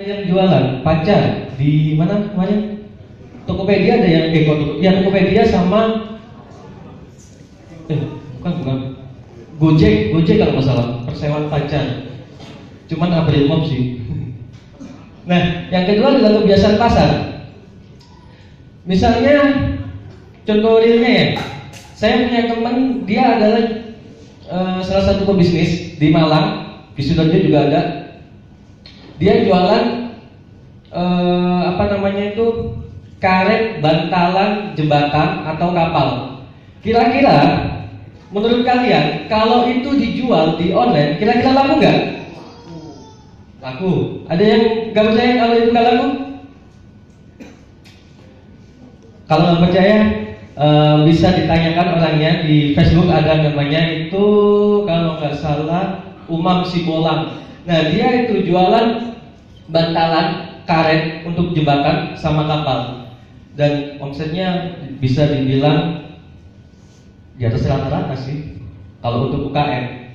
yang jualan pacar di mana namanya? Tokopedia ada yang Tokopedia sama bukan Gojek kalau nggak salah, persewaan pacar. Cuman April Mop sih. Nah, yang kedua adalah kebiasaan pasar. Misalnya contoh realnya ya, saya punya teman, dia adalah salah satu pebisnis di Malang, di Sidoarjo juga ada. Dia jualan karet bantalan jembatan atau kapal. Kira-kira menurut kalian kalau itu dijual di online, kira-kira laku nggak? Laku. Ada yang nggak percaya kalau itu nggak laku? Kalau nggak percaya, bisa ditanyakan orangnya di Facebook, ada namanya itu kalau nggak salah Umam Sibolang. Nah, dia itu jualan bantalan karet untuk jembatan sama kapal, dan omsetnya bisa dibilang di atas rata-rata sih kalau untuk UKM.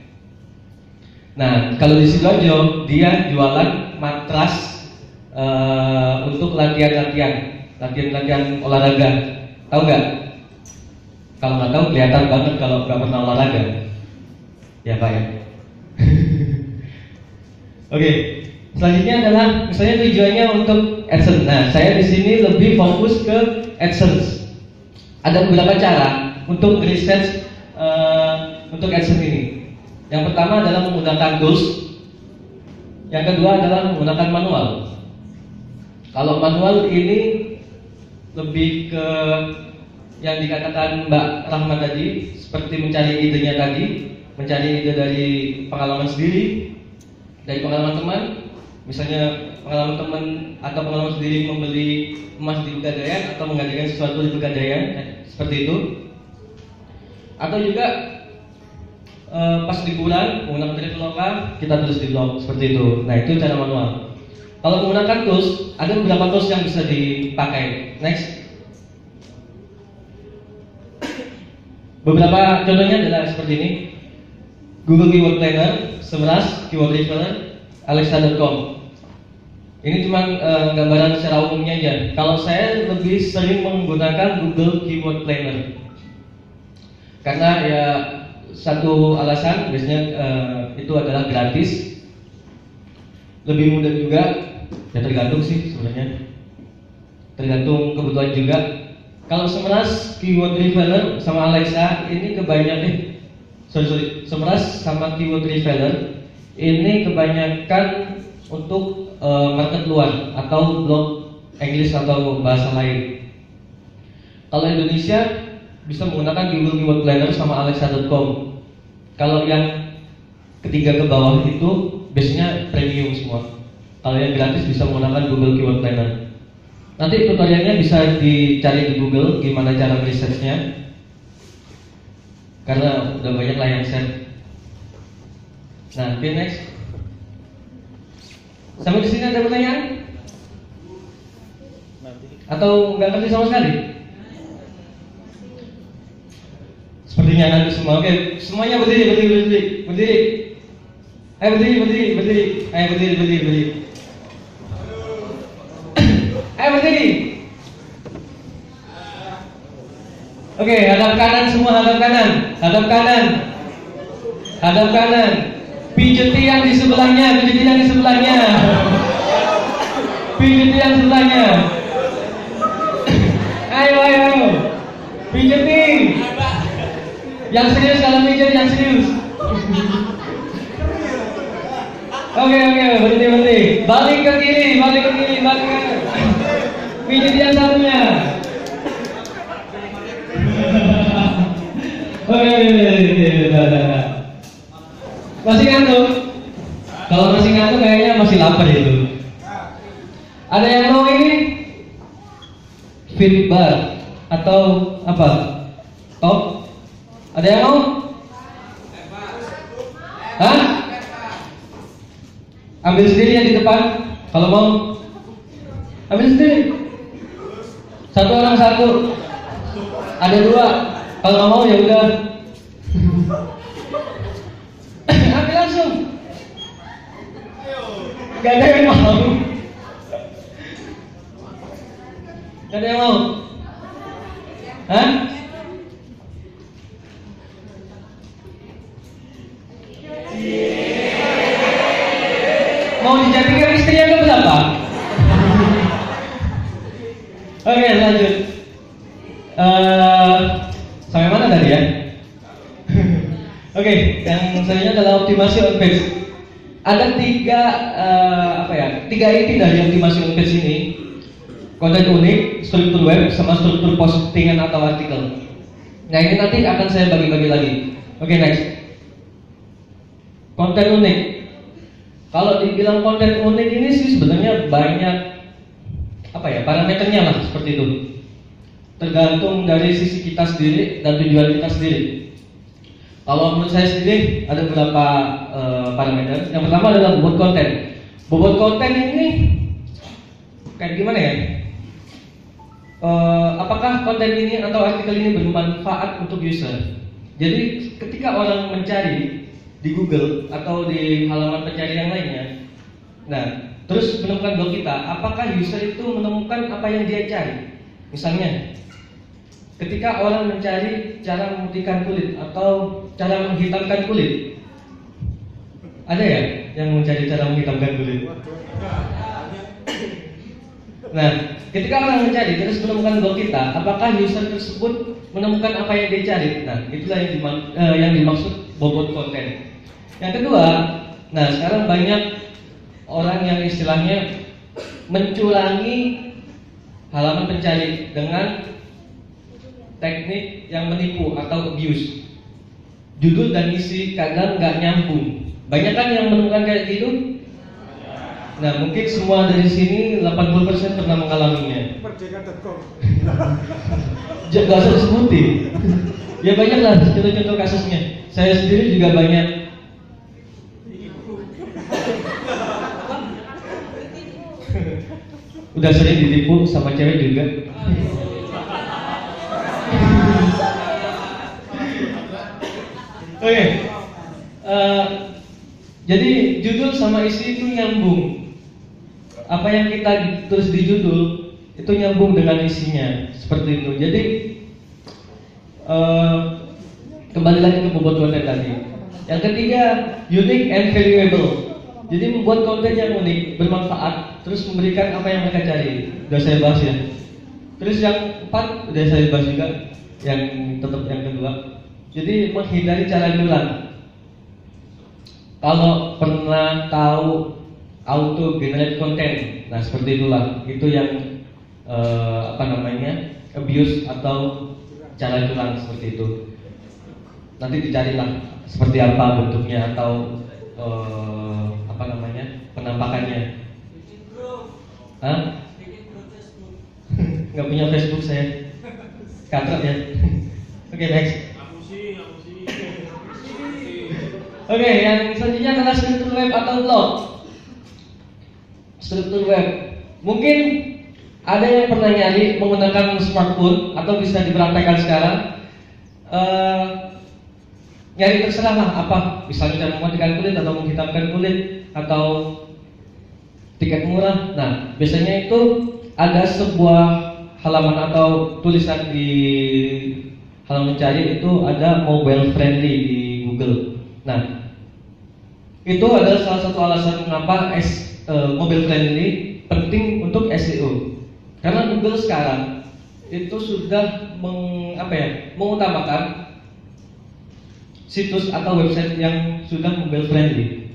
Nah, kalau di Sidoarjo dia jualan matras untuk latihan olahraga. Tahu nggak? Kalau nggak tahu kelihatan banget kalau nggak pernah olahraga. Ya Pak ya. Oke. Selanjutnya adalah misalnya tujuannya untuk AdSense. Nah, saya di sini lebih fokus ke AdSense. Ada beberapa cara untuk research untuk AdSense ini. Yang pertama adalah menggunakan tools. Yang kedua adalah menggunakan manual. Kalau manual ini lebih ke yang dikatakan Mbak Rahma tadi, seperti mencari idenya tadi, mencari ide dari pengalaman sendiri, dari pengalaman teman. Misalnya pengalaman teman atau pengalaman sendiri membeli emas di Pegadaian atau mengadakan sesuatu di Pegadaian, seperti itu. Atau juga pas liburan menggunakan Traveloka, kita tulis di blog, seperti itu. Nah, itu cara manual. Kalau menggunakan tools, ada beberapa tools yang bisa dipakai. Next. Beberapa contohnya adalah seperti ini: Google Keyword Planner, Semrush, Keyword Referer, Alexa.com. Ini cuma gambaran secara umumnya aja. Kalau saya lebih sering menggunakan Google Keyword Planner karena ya satu alasan, biasanya itu adalah gratis, lebih mudah juga. Ya tergantung sih sebenarnya, tergantung kebutuhan juga. Kalau Semrush, Keyword Referer sama Alexa ini kebanyakan Semrush sama Keyword Referer ini kebanyakan untuk market luar atau blog Inggris atau bahasa lain. Kalau Indonesia bisa menggunakan Google Keyword Planner sama Alexa.com. Kalau yang ketiga ke bawah itu biasanya premium semua. Kalau yang gratis bisa menggunakan Google Keyword Planner. Nanti tutorialnya bisa dicari di Google gimana cara researchnya, karena udah banyak lah yang share. Nah, oke, next. Sampai di sini ada pertanyaan? Atau nggak ngerti sama sekali? Sepertinya nanti semua. Oke, semuanya berdiri. Ayo berdiri. Ayo berdiri. Ayo berdiri. Oke, hadap kanan semua, hadap kanan. Pijeti yang di sebelahnya. Ayo. Pijeti. Yang serius kalau pijat, yang serius. Oke, berhenti. Balik ke kiri. Pijat yang satunya. Oke. Masih ngantuk? Kalau masih ngantuk kayaknya masih lapar itu. Ada yang mau ini? Fit bar atau apa? Top? Ada yang mau? Hah? Ambil sendiri yang di depan. Kalau mau, ambil sendiri. Satu orang satu. Ada dua. Kalau nggak mau ya udah. Ambil langsung. Gak ada yang mau. Ada yang mau? Hah? Mau dijadikan istri yang keberapa? Oke, lanjut. Sampai mana tadi ya? Oke, yang selanjutnya adalah optimasi on page. Ada tiga inti dari optimasi on page ini: konten unik, struktur web, sama struktur postingan atau artikel. Nah, ini nanti akan saya bagi-bagi lagi. Oke, next. Konten unik. Kalau dibilang konten unik ini sih sebenarnya banyak parameternya lah, seperti itu. Tergantung dari sisi kita sendiri dan tujuan kita sendiri. Kalau menurut saya sendiri ada beberapa parameter. Yang pertama adalah bobot konten. Bobot konten ini kayak gimana ya? Apakah konten ini atau artikel ini bermanfaat untuk user? Jadi ketika orang mencari di Google atau di halaman pencari yang lainnya, nah terus menemukan blog kita, apakah user itu menemukan apa yang dia cari? Misalnya, ketika orang mencari cara memutihkan kulit atau cara menghitamkan kulit, ada ya yang mencari cara menghitamkan kulit? Nah, ketika orang mencari terus menemukan blog kita, apakah user tersebut menemukan apa yang dia cari? Nah, itulah yang dimaksud bobot konten. Yang kedua, nah sekarang banyak orang yang istilahnya mencurangi halaman pencari dengan teknik yang menipu atau abuse. Judul dan isi kadang nggak nyambung. Banyak kan yang menemukan kayak gitu? Nah, mungkin semua dari sini 80% pernah mengalaminya. Merdeka.com. Gak usah disebutin. Ya banyak lah contoh-contoh kasusnya. Saya sendiri juga banyak. Udah sering ditipu sama cewek juga. Oke. Jadi judul sama isi itu nyambung. Apa yang kita tulis di judul itu nyambung dengan isinya, seperti itu. Jadi kembali lagi ke bobot konten tadi. Yang ketiga, unique and valuable. Jadi membuat konten yang unik, bermanfaat, terus memberikan apa yang mereka cari. Udah saya bahas ya. Terus yang keempat udah saya bahas juga. Yang tetap yang kedua. Jadi menghindari cara nyulang. Kalau pernah tahu auto generate content, nah seperti itulah. Itu yang abuse atau cara curang seperti itu. Nanti dicarilah seperti apa bentuknya atau penampakannya. Hah? Nggak punya Facebook saya. Katrat ya. Oke, next. Oke, yang selanjutnya adalah struktur web atau blog. Struktur web. Mungkin ada yang pernah nyari menggunakan smartphone atau bisa dipraktekkan sekarang. Nyari terserah lah apa, misalnya cara memutihkan kulit atau menghitamkan kulit atau tiket murah. Nah, biasanya itu ada sebuah halaman atau tulisan di halaman mencari itu ada mobile friendly di Google. Nah, itu adalah salah satu alasan mengapa mobile friendly penting untuk SEO. Karena Google sekarang itu sudah mengutamakan situs atau website yang sudah mobile friendly.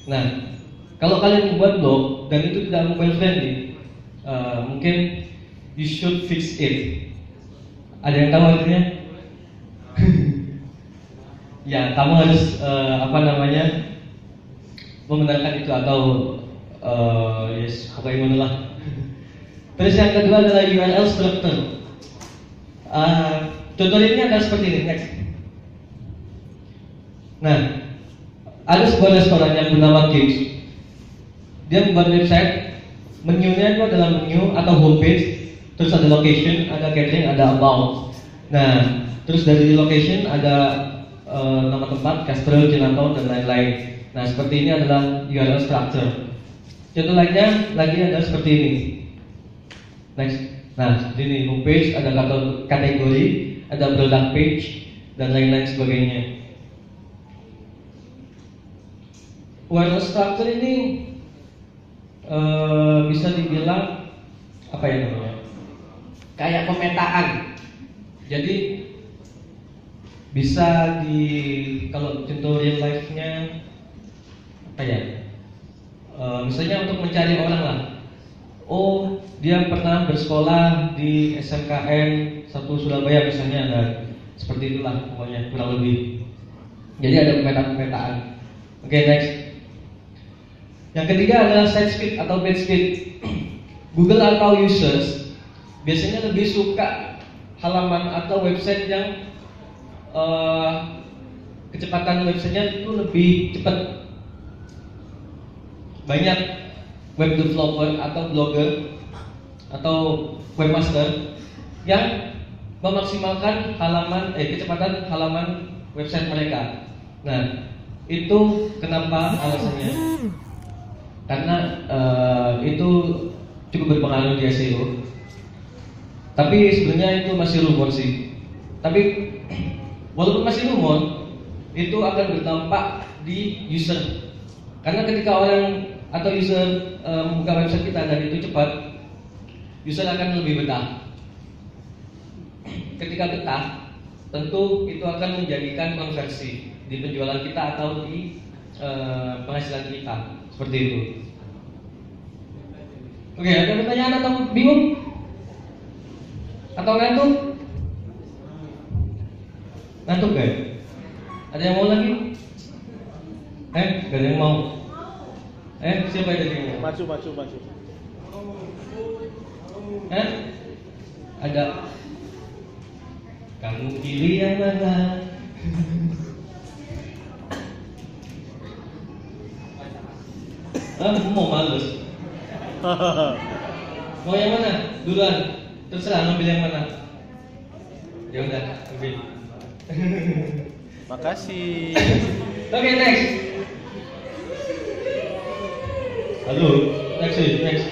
Nah, kalau kalian membuat blog dan itu tidak mobile friendly, mungkin you should fix it. Ada yang tahu artinya? Ya, kamu harus membenarkan itu atau pokoknya lah. Terus yang kedua adalah URL structure. Contoh ini adalah seperti ini. Next. Nah, ada sebuah restoran yang bernama Kids. Dia membuat website. Menunya itu adalah menu atau homepage. Terus ada location, ada catering, ada about. Nah, terus dari location ada nama tempat, Castro, Chinatown, dan lain-lain. Nah, seperti ini adalah URL structure. Contoh lainnya lagi adalah seperti ini. Next. Nah, seperti ini homepage, ada kategori, ada product page, dan lain-lain sebagainya. Awareness structure ini bisa dibilang apa ya namanya? Kayak pemetaan. Jadi bisa kalau contoh real life-nya apa ya? Misalnya untuk mencari orang lah. Oh, dia pernah bersekolah di SMKN 1 Surabaya misalnya, ada seperti itulah pokoknya kurang lebih. Jadi ada pemetaan. Oke, next. Yang ketiga adalah site speed atau page speed. Google atau users biasanya lebih suka halaman atau website yang kecepatan websitenya itu lebih cepat. Banyak web developer atau blogger atau webmaster yang memaksimalkan kecepatan halaman website mereka. Nah, itu kenapa alasannya? Karena itu cukup berpengaruh di SEO. Tapi sebenarnya itu masih rumor sih. Tapi walaupun masih rumor, itu akan berdampak di user. Karena ketika orang atau user membuka website kita dan itu cepat, user akan lebih betah. Ketika betah, tentu itu akan menjadikan konversi di penjualan kita atau di penghasilan kita. Seperti itu. Oke, ada pertanyaan atau bingung? Atau ngantuk? Ngantuk gak? Ada yang mau lagi? Gak ada yang mau? Siapa yang mau? Maju. Ada. Kamu pilih yang mana? Mau males. Mau yang mana? Duluan. Terserah ngambil yang mana. Ya udah, ambil. Makasih. Oke, next. Halo, next.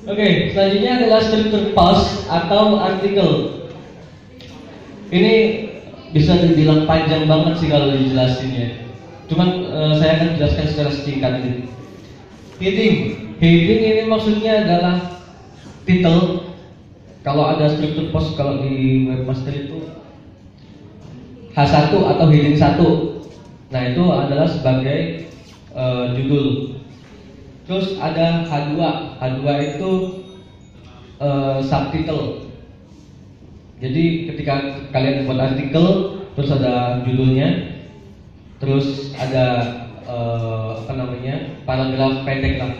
Oke, selanjutnya adalah struktur post atau artikel. Ini bisa dibilang panjang banget sih kalau dijelasin ya. Cuman saya akan jelaskan secara singkat ini. Heading ini maksudnya adalah title. Kalau ada struktur post kalau di webmaster itu H1 atau heading 1. Nah, itu adalah sebagai judul. Terus ada H2. H2 itu subtitle. Jadi ketika kalian buat artikel, terus ada judulnya, terus ada paragraf pendek lah,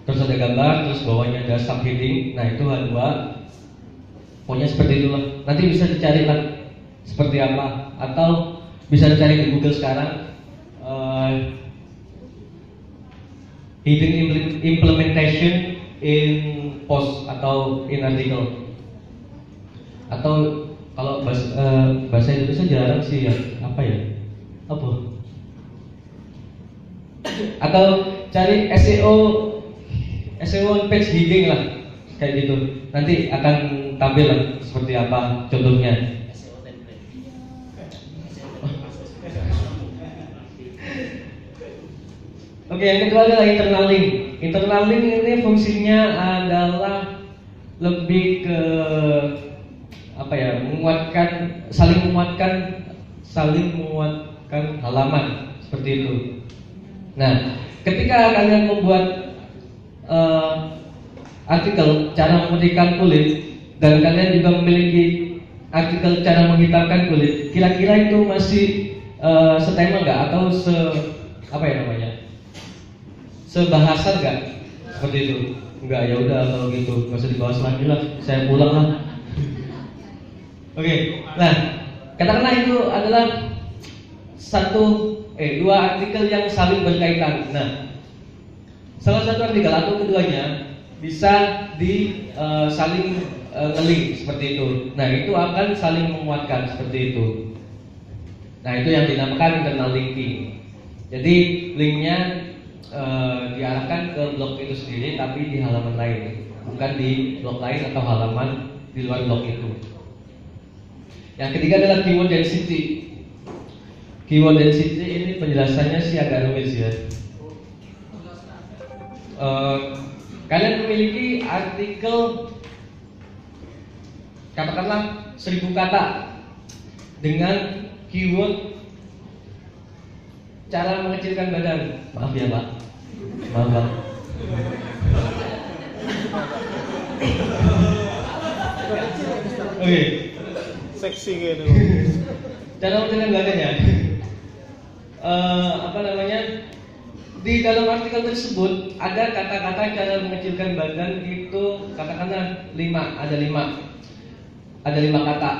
terus ada gambar, terus bawahnya ada subheading. Nah, itu H2. Pokoknya seperti itulah. Nanti bisa dicari lah seperti apa, atau bisa dicari di Google sekarang. Hidden implementation in post atau in article. Atau kalau bahasa Indonesia jarang sih ya, apa? Atau cari SEO on page heading lah, kayak gitu. Nanti akan tampil lah seperti apa contohnya. Oke, yang kedua adalah internal link. Internal link ini fungsinya adalah lebih ke saling menguatkan halaman seperti itu. Nah, ketika kalian membuat artikel cara memutihkan kulit dan kalian juga memiliki artikel cara menghitamkan kulit, kira-kira itu masih setema nggak atau sebahasa nggak? Seperti itu. Enggak, ya udah kalau gitu nggak usah dibahas lagi lah, saya pulang lah. Oke, nah katakanlah itu adalah dua artikel yang saling berkaitan. Nah, salah satu artikel atau keduanya bisa saling nge-link seperti itu. Nah, itu akan saling menguatkan seperti itu. Nah, itu yang dinamakan internal linking. Jadi linknya diarahkan ke blog itu sendiri tapi di halaman lain. bukan di blog lain atau halaman di luar blog itu. Yang ketiga adalah keyword density. Keyword density ini penjelasannya sih agak rumit ya. Kalian memiliki artikel katakanlah 1000 kata dengan keyword cara mengecilkan badan. Maaf ya Pak, maaf Pak. Oke. Seksi gitu. Cara mengecilkan badannya. Apa namanya? Di dalam artikel tersebut ada kata-kata cara mengecilkan badan itu katakanlah 5, ada 5 kata.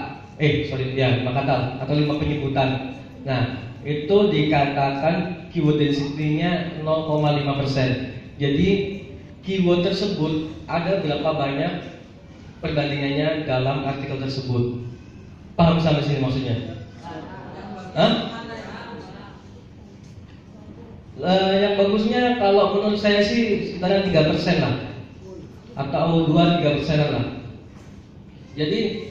5 kata atau 5 penyebutan. Nah, itu dikatakan keyword density-nya 0,5%. Jadi keyword tersebut ada berapa banyak perbandingannya dalam artikel tersebut. Paham sampai sini maksudnya? Hah? Yang bagusnya kalau menurut saya sih sekitar 3% lah, atau 2-3% lah. Jadi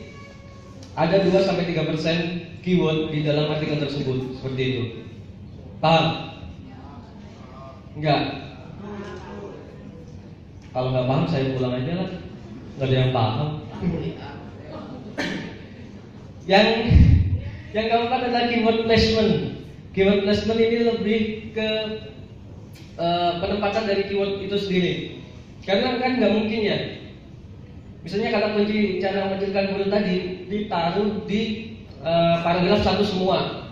ada 2-3% keyword di dalam artikel tersebut, seperti itu. Paham? Enggak? Kalau nggak paham saya pulang aja lah, nggak ada yang paham. Yang keempat adalah keyword placement. Keyword placement ini lebih ke penempatan dari keyword itu sendiri. Karena kan nggak mungkin ya. Misalnya kata kunci cara mengecilkan badan tadi ditaruh di paragraf 1 semua.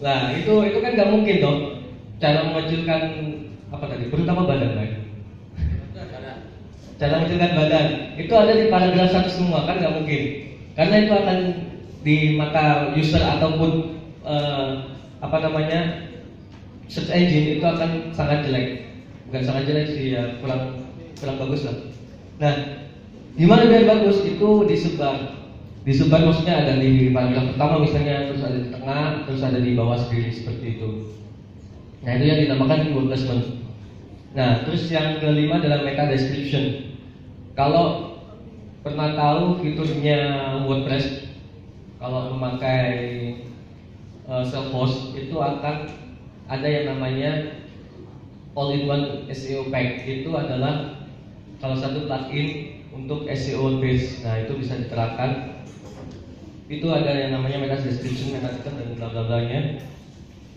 Nah itu kan nggak mungkin dong. Cara mengecilkan apa tadi? Perut apa badan kan? Cara mengecilkan badan itu ada di paragraf 1 semua, kan nggak mungkin. Karena itu akan di mata user ataupun search engine itu akan sangat jelek. Bukan sangat jelek sih ya, kurang bagus lah. Nah, gimana biar bagus? Itu disebar maksudnya ada di paragraf pertama misalnya, terus ada di tengah, terus ada di bawah sendiri seperti itu. Nah, itu yang dinamakan keyword placement. Nah, terus yang kelima adalah meta description. Kalau pernah tahu fiturnya WordPress, kalau memakai self-host itu akan ada yang namanya all-in-one SEO pack. Itu adalah salah satu plugin untuk SEO base. Nah, itu bisa diterapkan. Itu ada yang namanya meta description, meta title dan bla bla blanya.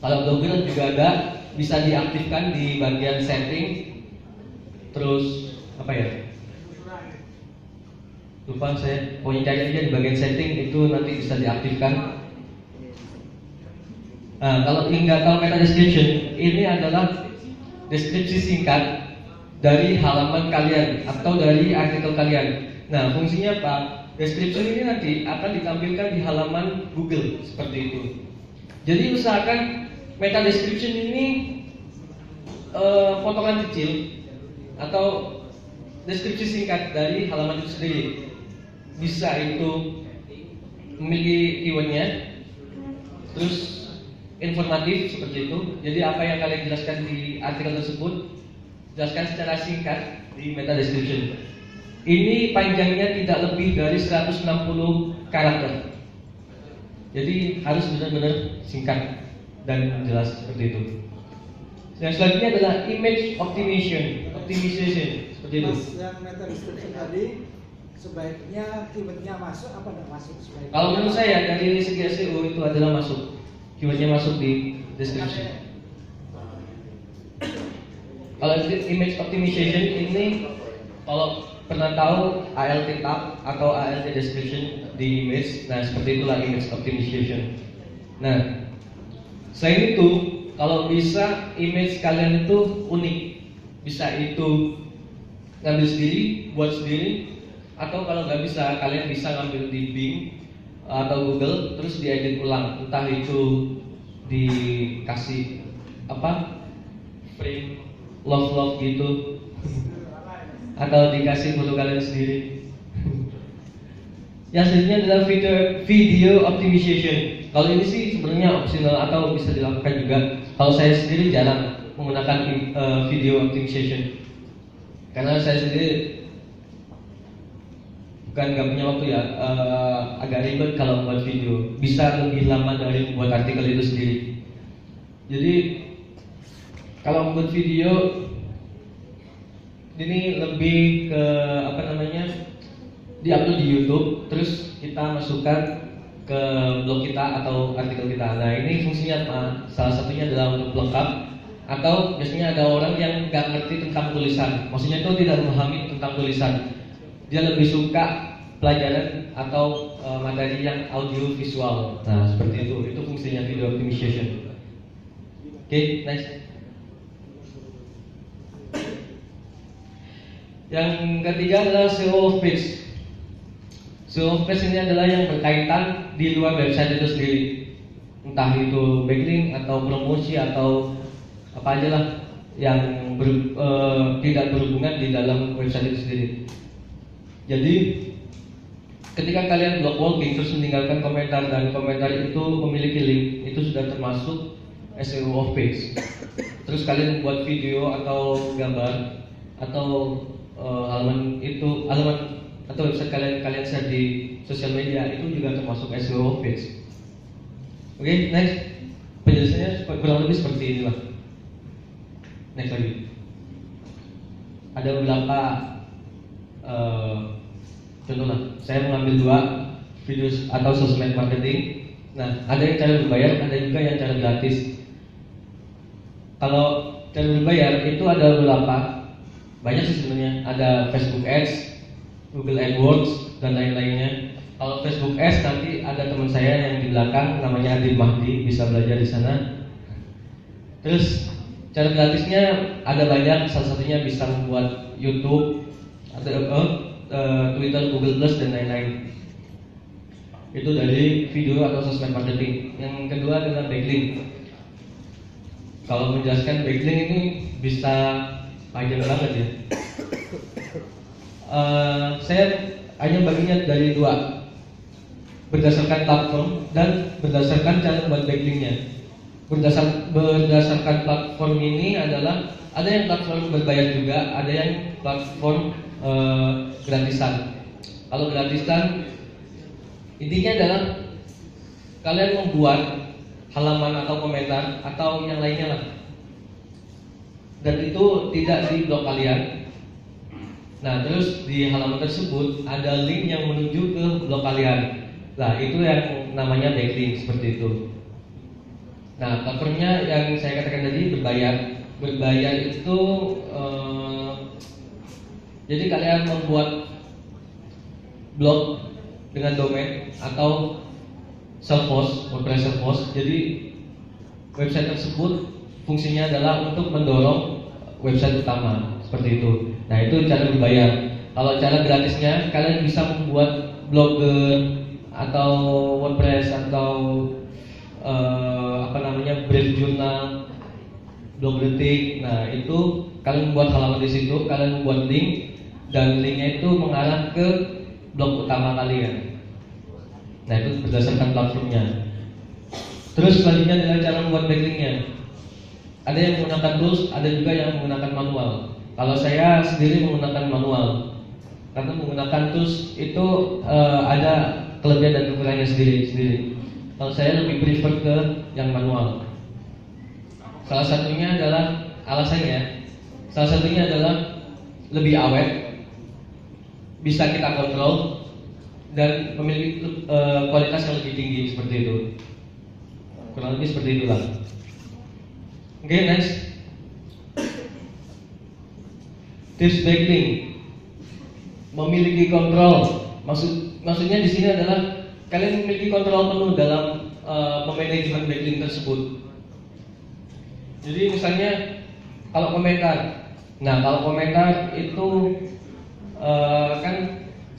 Kalau Google juga ada, bisa diaktifkan di bagian setting. Terus apa ya? Lupa saya, pokoknya cari aja di bagian setting itu nanti bisa diaktifkan. Nah, kalau nggak tahu meta description, ini adalah deskripsi singkat dari halaman kalian atau dari artikel kalian. Nah, fungsinya apa? Description ini nanti akan ditampilkan di halaman Google seperti itu. Jadi usahakan meta description ini potongan kecil atau deskripsi singkat dari halaman itu sendiri. Bisa itu memiliki keywordnya, terus informatif seperti itu. Jadi apa yang kalian jelaskan di artikel tersebut, jelaskan secara singkat di meta description. Ini panjangnya tidak lebih dari 160 karakter. Jadi harus benar-benar singkat dan jelas seperti itu. Yang selanjutnya adalah image optimization seperti itu. Mas, yang meta description tadi sebaiknya keywordnya masuk apa tidak masuk? Sebaiknya kalau menurut saya dari segi SEO itu adalah masuk, keywordnya masuk di description. Kalau image optimization ini, kalau pernah tahu ALT tab atau ALT description di image, nah seperti itulah image optimization. Nah, selain itu, kalau bisa image kalian itu unik, bisa itu ngambil sendiri, buat sendiri, atau kalau nggak bisa, kalian bisa ngambil di Bing atau Google, terus diedit ulang, entah itu dikasih frame love gitu, atau dikasih foto kalian sendiri. Yang selanjutnya adalah video optimization. Kalau ini sih sebenarnya optional atau bisa dilakukan juga. Kalau saya sendiri jarang menggunakan video optimization. Karena saya sendiri bukan nggak punya waktu ya, agak ribet kalau membuat video, bisa lebih lama dari membuat artikel itu sendiri. Jadi kalau membuat video ini lebih ke apa namanya, diupload di YouTube, terus kita masukkan ke blog kita atau artikel kita. Nah ini fungsinya apa? Salah satunya adalah untuk pelengkap, atau biasanya ada orang yang nggak ngerti tentang tulisan, maksudnya itu tidak memahami tentang tulisan, dia lebih suka pelajaran atau materi yang audio visual. Nah seperti itu fungsinya video optimization. Oke, next. Yang ketiga adalah SEO of page. SEO of page ini adalah yang berkaitan di luar website itu sendiri, entah itu backlink atau promosi atau apa aja lah yang tidak berhubungan di dalam website itu sendiri. Jadi ketika kalian blog walking terus meninggalkan komentar dan komentar itu memiliki link, itu sudah termasuk SEO of page. Terus kalian buat video atau gambar atau halaman atau website kalian share di sosial media, itu juga termasuk SEO of page. Oke, next. Penjelasannya kurang lebih seperti inilah. Next lagi. Ada beberapa contoh lah. Saya mengambil 2 video atau sosmed marketing. Nah, ada yang cara berbayar, ada juga yang cara gratis. Kalau cara berbayar itu ada beberapa, banyak sih sebenarnya. Ada Facebook Ads, Google AdWords, dan lain-lainnya. Kalau Facebook Ads nanti ada teman saya yang di belakang namanya Adil Mahdi, bisa belajar di sana. Terus cara gratisnya ada banyak, salah satunya bisa membuat YouTube, Twitter, Google Plus, dan lain-lain. Itu dari video atau sosmed marketing. Yang kedua adalah backlink. Kalau menjelaskan backlink ini bisa panjang banget ya. Saya hanya baginya dari 2, berdasarkan platform dan berdasarkan cara membuat backlinknya. Berdasarkan platform ini adalah ada yang platform berbayar juga, ada yang platform gratisan. Kalau gratisan intinya adalah kalian membuat halaman atau komentar atau yang lainnya lah, dan itu tidak di blog kalian. Nah terus di halaman tersebut ada link yang menuju ke blog kalian. Nah itu yang namanya backlink, seperti itu. Nah platformnya yang saya katakan tadi berbayar itu jadi kalian membuat blog dengan domain atau self-host, WordPress self-host. Jadi website tersebut fungsinya adalah untuk mendorong website utama, seperti itu. Nah itu cara berbayar. Kalau cara gratisnya kalian bisa membuat blogger atau WordPress atau brief jurnal, blog detik. Nah itu kalian membuat halaman di situ, kalian membuat link, dan linknya itu mengarah ke blog utama kalian. Nah itu berdasarkan platformnya. Terus selanjutnya adalah cara membuat backlinknya. Ada yang menggunakan tools, ada juga yang menggunakan manual. Kalau saya sendiri menggunakan manual, karena menggunakan tools itu ada kelebihan dan kekurangannya sendiri. Kalau saya lebih prefer ke yang manual. Salah satunya adalah alasannya, salah satunya adalah lebih awet, bisa kita kontrol, dan memiliki kualitas yang lebih tinggi, seperti itu. Kurang lebih seperti itulah. Oke, next. Tips backlink. Memiliki kontrol. Maksudnya di sini adalah kalian memiliki kontrol penuh dalam memanajemen backlink tersebut. Jadi misalnya kalau komentar. Nah, kalau komentar itu kan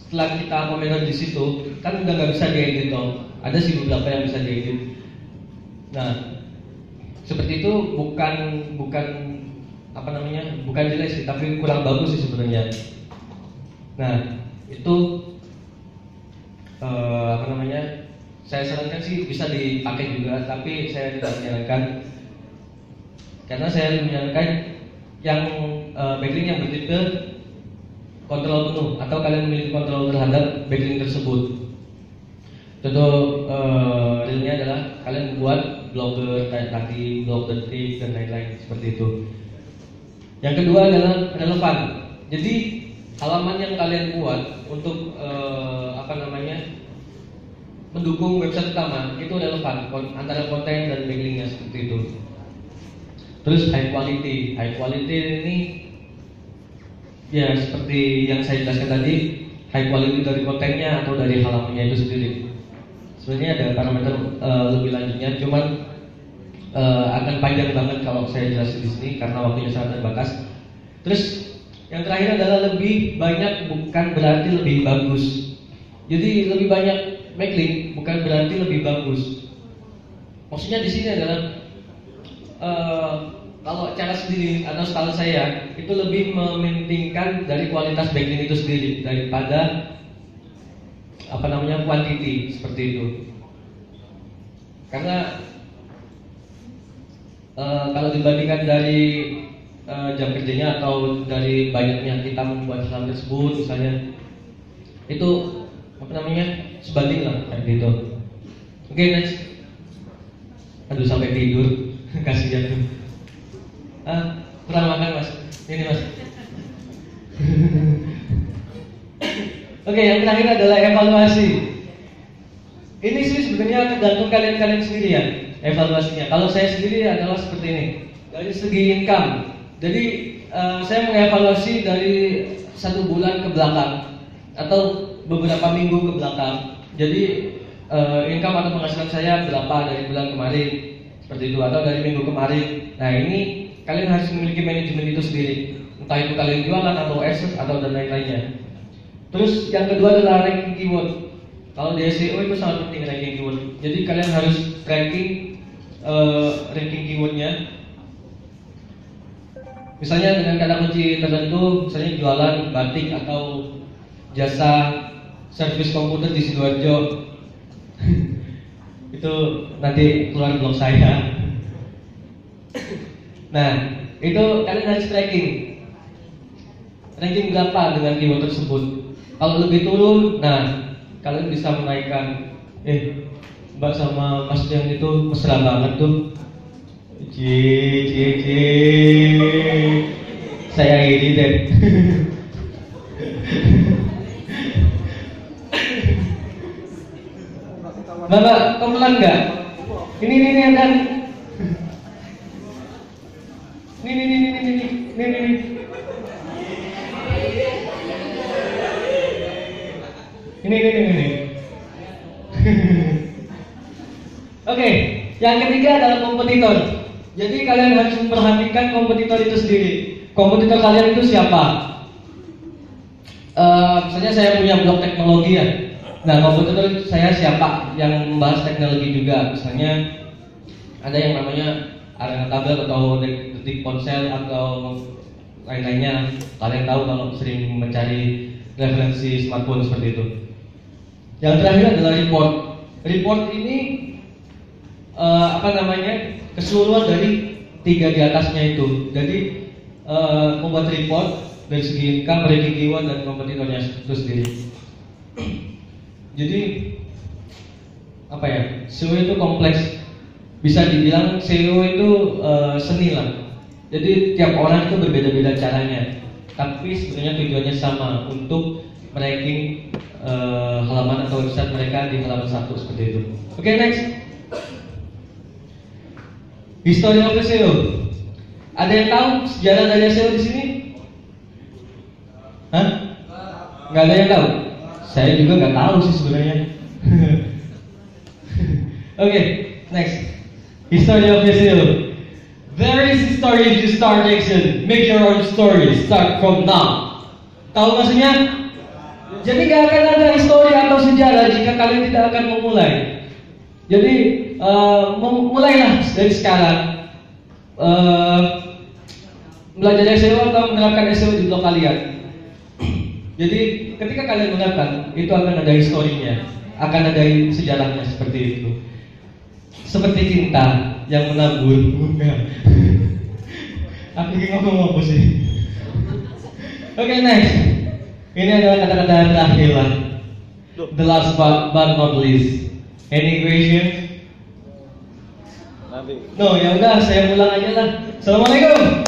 setelah kita komentar di situ kan udah nggak bisa diedit dong. Ada sih beberapa yang bisa diedit. Nah, seperti itu bukan jelek sih, tapi kurang bagus sih sebenarnya. Nah, itu saya sarankan sih bisa dipakai juga, tapi saya tidak menyarankan, karena saya menyarankan yang backlink yang bertipe kontrol penuh atau kalian memiliki kontrol terhadap backlink tersebut. Contoh realnya adalah kalian buat blogger kayak tadi, blog detik dan lain-lain seperti itu. Yang kedua adalah relevan. Jadi halaman yang kalian buat untuk mendukung website utama itu relevan antara konten dan backlinknya seperti itu. Terus high quality ini ya seperti yang saya jelaskan tadi, high quality dari kontennya atau dari halamannya itu sendiri. Sebenarnya ada parameter lebih lanjutnya, cuman akan panjang banget kalau saya jelasin di sini karena waktunya sangat terbatas. Terus yang terakhir adalah lebih banyak bukan berarti lebih bagus. Jadi lebih banyak backlink bukan berarti lebih bagus. Maksudnya di sini adalah kalau cara sendiri atau style saya itu lebih mementingkan dari kualitas backlink itu sendiri daripada quantity seperti itu. Karena kalau dibandingkan dari jam kerjanya atau dari banyaknya kita membuat hal tersebut misalnya itu sebanding lah kayak gitu. Oke, next. Aduh sampai tidur kasih jatuh. Kurang makan mas. Ini mas. Oke, yang terakhir adalah evaluasi. Ini sih sebenarnya tergantung kalian sendiri ya evaluasinya. Kalau saya sendiri adalah seperti ini. Dari segi income. Jadi saya mengevaluasi dari 1 bulan ke belakang atau beberapa minggu ke belakang. Jadi income atau penghasilan saya berapa dari bulan kemarin seperti itu atau dari minggu kemarin. Nah ini kalian harus memiliki manajemen itu sendiri. Entah itu kalian jualan atau access atau dan lain-lainnya. Terus yang kedua adalah ranking keyword. Kalau di SEO itu sangat penting ranking keyword. Jadi kalian harus ranking keywordnya. Misalnya dengan kata kunci tertentu, misalnya jualan batik atau jasa servis komputer di Sidoarjo. Itu nanti keluar blog saya. Nah, itu kalian harus ranking berapa dengan keyword tersebut. Kalau lebih turun, nah kalian bisa menaikkan. Mbak sama Mas yang itu mesra banget tuh. Saya ini deh. Mbak, pelan nggak? Ini ada. Ini. Oke, yang ketiga adalah kompetitor. Jadi kalian harus memperhatikan kompetitor itu sendiri. Kompetitor kalian itu siapa? Misalnya saya punya blog teknologi ya. Nah, kompetitor saya siapa yang membahas teknologi juga? Misalnya ada yang namanya Arena Tabel atau Detik Ponsel atau lain-lainnya. Kalian tahu kalau sering mencari referensi smartphone seperti itu. Yang terakhir adalah report. Report ini keseluruhan dari 3 di atasnya itu. Jadi membuat report dari segi income, ranking keyword dan kompetitornya itu sendiri. Jadi SEO itu kompleks. Bisa dibilang SEO itu seni lah. Jadi tiap orang itu berbeda-beda caranya. Tapi sebenarnya tujuannya sama, untuk ranking halaman atau website mereka di halaman 1 seperti itu. Oke, next. History of SEO. Ada yang tahu sejarah dari SEO di sini? Hah? Nggak ada yang tahu? Saya juga nggak tahu sih sebenarnya. Oke, next. History of SEO. There is a story if you start action. Make your own story. Start from now. Tahu maksudnya? Jadi nggak akan ada histori atau sejarah jika kalian tidak akan memulai. Jadi mulailah dari sekarang belajar SEO atau menerapkan SEO di blog kalian. Jadi ketika kalian menerapkan, itu akan ada historinya, akan ada sejarahnya seperti itu. Seperti cinta yang menabur. Aku ingin ngomong apa sih? Oke, next. Ini adalah kata-kata terakhir lah. Duh. The last but not least. Any question? Nanti. No, ya udah saya ulang aja lah. Assalamualaikum.